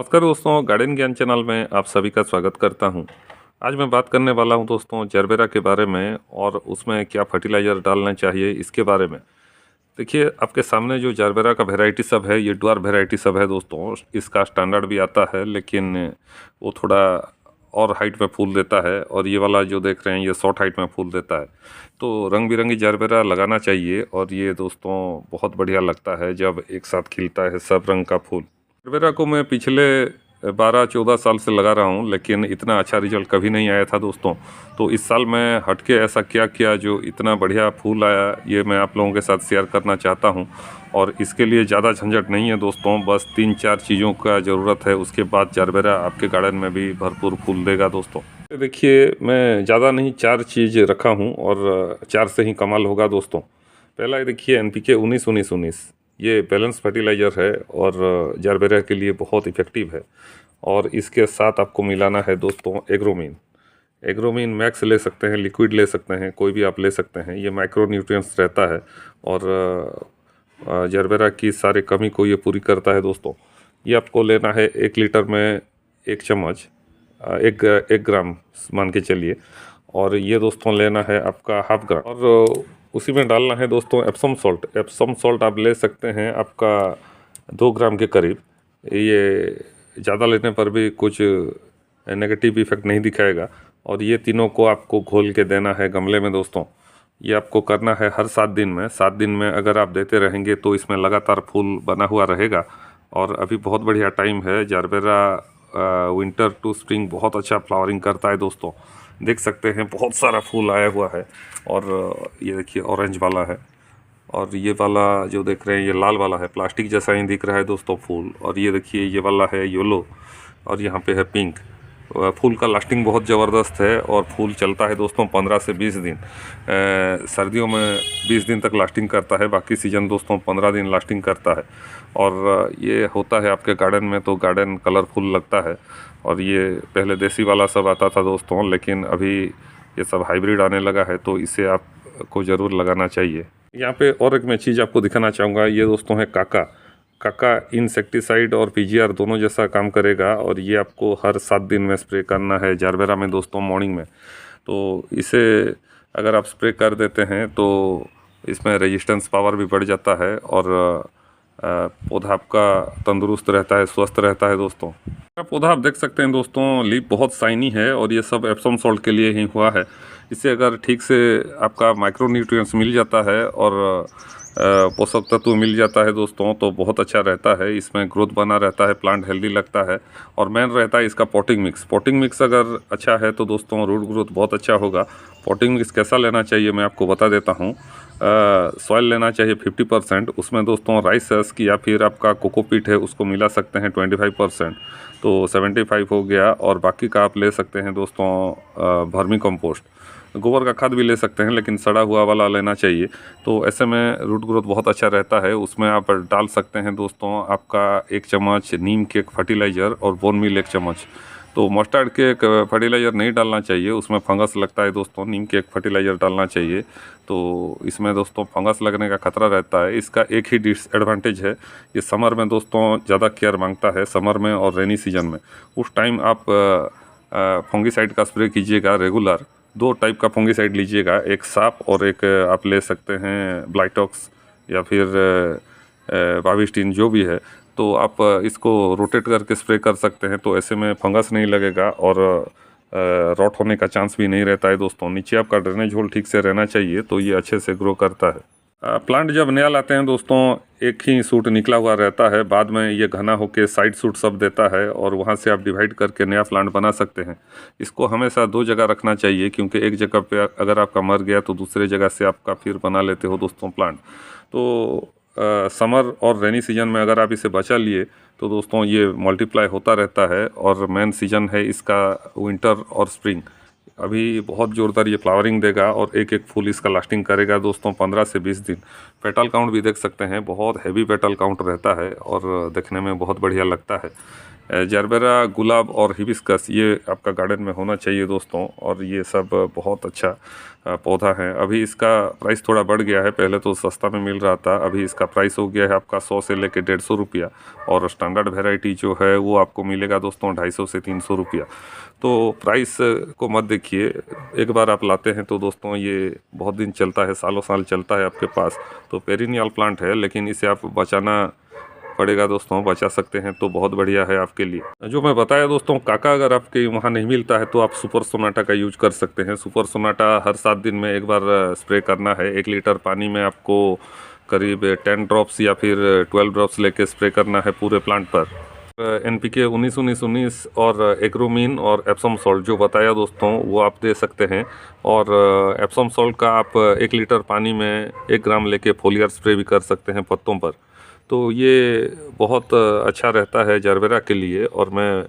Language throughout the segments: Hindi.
नमस्कार दोस्तों, गार्डन ज्ञान चैनल में आप सभी का स्वागत करता हूं। आज मैं बात करने वाला हूं दोस्तों जरबेरा के बारे में और उसमें क्या फर्टिलाइज़र डालना चाहिए इसके बारे में। देखिए, आपके सामने जो जरबेरा का वैरायटी सब है, ये ड्वार्फ वैरायटी सब है दोस्तों। इसका स्टैंडर्ड भी आता है, लेकिन वो थोड़ा और हाइट में फूल देता है, और ये वाला जो देख रहे हैं ये शॉर्ट हाइट में फूल देता है। तो रंग बिरंगी जरबेरा लगाना चाहिए, और ये दोस्तों बहुत बढ़िया लगता है जब एक साथ खिलता है सब रंग का फूल। जरबेरा को मैं पिछले 12-14 साल से लगा रहा हूँ, लेकिन इतना अच्छा रिजल्ट कभी नहीं आया था दोस्तों। तो इस साल मैं हटके ऐसा क्या किया जो इतना बढ़िया फूल आया, ये मैं आप लोगों के साथ शेयर करना चाहता हूँ। और इसके लिए ज़्यादा झंझट नहीं है दोस्तों, बस 3-4 चीज़ों का ज़रूरत है, उसके बाद जरबेरा आपके गार्डन में भी भरपूर फूल देगा दोस्तों। देखिए, मैं ज़्यादा नहीं 4 चीज़ रखा हूँ, और 4 से ही कमाल होगा दोस्तों। पहला देखिए NPK 19-19-19, ये बैलेंस फर्टिलाइज़र है और जरबेरा के लिए बहुत इफ़ेक्टिव है। और इसके साथ आपको मिलाना है दोस्तों एग्रोमीन। एग्रोमीन मैक्स ले सकते हैं, लिक्विड ले सकते हैं, कोई भी आप ले सकते हैं। ये माइक्रो न्यूट्रिएंट्स रहता है और जरबेरा की सारी कमी को ये पूरी करता है दोस्तों। ये आपको लेना है 1 लीटर में 1 चम्मच, 1 ग्राम मान के चलिए। और ये दोस्तों लेना है आपका ½ ग्राम, और उसी में डालना है दोस्तों एप्सम सॉल्ट। एप्सम सॉल्ट आप ले सकते हैं आपका 2 ग्राम के करीब। ये ज़्यादा लेने पर भी कुछ नेगेटिव इफेक्ट नहीं दिखाएगा। और ये तीनों को आपको घोल के देना है गमले में दोस्तों। ये आपको करना है हर 7 दिन में। 7 दिन में अगर आप देते रहेंगे तो इसमें लगातार फूल बना हुआ रहेगा। और अभी बहुत बढ़िया टाइम है, जरबेरा विंटर टू स्प्रिंग बहुत अच्छा फ्लावरिंग करता है दोस्तों। देख सकते हैं बहुत सारा फूल आया हुआ है। और ये देखिए ऑरेंज वाला है, और ये वाला जो देख रहे हैं ये लाल वाला है, प्लास्टिक जैसा ही दिख रहा है दोस्तों फूल। और ये देखिए ये वाला है येलो, और यहाँ पे है पिंक। फूल का लास्टिंग बहुत ज़बरदस्त है, और फूल चलता है दोस्तों 15 से 20 दिन। सर्दियों में 20 दिन तक लास्टिंग करता है, बाकी सीज़न दोस्तों 15 दिन लास्टिंग करता है। और ये होता है आपके गार्डन में तो गार्डन कलरफुल लगता है। और ये पहले देसी वाला सब आता था दोस्तों, लेकिन अभी ये सब हाइब्रिड आने लगा है, तो इसे आपको ज़रूर लगाना चाहिए। यहाँ पे और एक मैं चीज़ आपको दिखाना चाहूँगा, ये दोस्तों है काका। काका इंसेक्टिसाइड और PGR दोनों जैसा काम करेगा, और ये आपको हर 7 दिन में स्प्रे करना है जरबेरा में दोस्तों, मॉर्निंग में। तो इसे अगर आप स्प्रे कर देते हैं तो इसमें रेजिस्टेंस पावर भी बढ़ जाता है, और पौधा आपका तंदुरुस्त रहता है, स्वस्थ रहता है दोस्तों। पौधा आप देख सकते हैं दोस्तों, लीफ बहुत शाइनी है, और ये सब एप्सम सॉल्ट के लिए ही हुआ है। इससे अगर ठीक से आपका माइक्रो न्यूट्रिएंट्स मिल जाता है और पोषक तत्व मिल जाता है दोस्तों, तो बहुत अच्छा रहता है। इसमें ग्रोथ बना रहता है, प्लांट हेल्दी लगता है। और मेन रहता है इसका पॉटिंग मिक्स। पॉटिंग मिक्स अगर अच्छा है तो दोस्तों रूट ग्रोथ बहुत अच्छा होगा। पॉटिंग मिक्स कैसा लेना चाहिए मैं आपको बता देता हूँ। सॉइल लेना चाहिए 50%, उसमें दोस्तों राइस हस्क या फिर आपका कोकोपीट है उसको मिला सकते हैं 25%, तो 75 हो गया। और बाकी का आप ले सकते हैं दोस्तों वर्मी कंपोस्ट, गोबर का खाद भी ले सकते हैं, लेकिन सड़ा हुआ वाला लेना चाहिए। तो ऐसे में रूट ग्रोथ बहुत अच्छा रहता है। उसमें आप डाल सकते हैं दोस्तों आपका 1 चम्मच नीम के फर्टिलाइज़र और बोन मील 1 चम्मच। तो मस्टर्ड के फर्टिलाइज़र नहीं डालना चाहिए, उसमें फंगस लगता है दोस्तों। नीम के एक फर्टिलाइज़र डालना चाहिए, तो इसमें दोस्तों फंगस लगने का खतरा रहता है। इसका एक ही डिसएडवांटेज है, ये समर में दोस्तों ज़्यादा केयर मांगता है, समर में और रेनी सीजन में। उस टाइम आप फंगिसाइड का स्प्रे कीजिएगा रेगुलर। 2 टाइप का फंगिसाइड लीजिएगा, एक साप और एक आप ले सकते हैं ब्लाइटॉक्स या फिर बाविस्टीन जो भी है। तो आप इसको रोटेट करके स्प्रे कर सकते हैं, तो ऐसे में फंगस नहीं लगेगा और रॉट होने का चांस भी नहीं रहता है दोस्तों। नीचे आपका ड्रेनेज होल ठीक से रहना चाहिए, तो ये अच्छे से ग्रो करता है। प्लांट जब नया लाते हैं दोस्तों, एक ही सूट निकला हुआ रहता है, बाद में ये घना होकर साइड सूट सब देता है, और वहाँ से आप डिवाइड करके नया प्लांट बना सकते हैं। इसको हमेशा 2 जगह रखना चाहिए, क्योंकि एक जगह पे अगर आपका मर गया तो दूसरे जगह से आपका फिर बना लेते हो दोस्तों प्लांट। तो समर और रेनी सीजन में अगर आप इसे बचा लिए तो दोस्तों ये मल्टीप्लाई होता रहता है। और मेन सीजन है इसका विंटर और स्प्रिंग। अभी बहुत ज़ोरदार ये फ्लावरिंग देगा, और एक एक फूल इसका लास्टिंग करेगा दोस्तों 15 से 20 दिन। पेटल काउंट भी देख सकते हैं, बहुत हैवी पेटल काउंट रहता है, और देखने में बहुत बढ़िया लगता है। जरबेरा, गुलाब और हिबिस्कस ये आपका गार्डन में होना चाहिए दोस्तों। और ये सब बहुत अच्छा पौधा है। अभी इसका प्राइस थोड़ा बढ़ गया है, पहले तो सस्ता में मिल रहा था, अभी इसका प्राइस हो गया है आपका 100 से लेकर 150 रुपया। और स्टैंडर्ड वेराइटी जो है वो आपको मिलेगा दोस्तों 250 से 300 रुपया। तो प्राइस को मत देखिए, एक बार आप लाते हैं तो दोस्तों ये बहुत दिन चलता है, सालों साल चलता है आपके पास। तो पेरिनियल प्लांट है, लेकिन इसे आप बचाना पड़ेगा दोस्तों, बचा सकते हैं तो बहुत बढ़िया है आपके लिए। जो मैं बताया दोस्तों, काका अगर आपके वहाँ नहीं मिलता है तो आप सुपर सोनाटा का यूज कर सकते हैं। सुपर सोनाटा हर 7 दिन में एक बार स्प्रे करना है। 1 लीटर पानी में आपको करीब 10 ड्रॉप्स या फिर 12 ड्रॉप्स लेके स्प्रे करना है पूरे प्लांट पर। NPK 19-19-19 और एग्रोमीन और एप्सम सॉल्ट जो बताया दोस्तों वो आप दे सकते हैं। और एप्सम सॉल्ट का आप 1 लीटर पानी में 1 ग्राम लेके फोलियर स्प्रे भी कर सकते हैं पत्तों पर। तो ये बहुत अच्छा रहता है जरबेरा के लिए। और मैं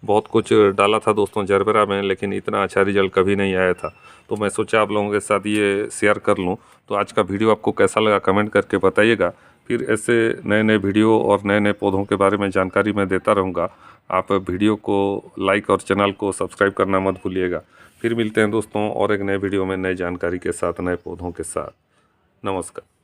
बहुत कुछ डाला था दोस्तों जरबेरा में, लेकिन इतना अच्छा रिजल्ट कभी नहीं आया था। तो मैं सोचा आप लोगों के साथ ये शेयर कर लूँ। तो आज का वीडियो आपको कैसा लगा कमेंट करके बताइएगा। फिर ऐसे नए नए वीडियो और नए नए पौधों के बारे में जानकारी मैं देता रहूँगा। आप वीडियो को लाइक और चैनल को सब्सक्राइब करना मत भूलिएगा। फिर मिलते हैं दोस्तों और एक नए वीडियो में नई जानकारी के साथ, नए पौधों के साथ। नमस्कार।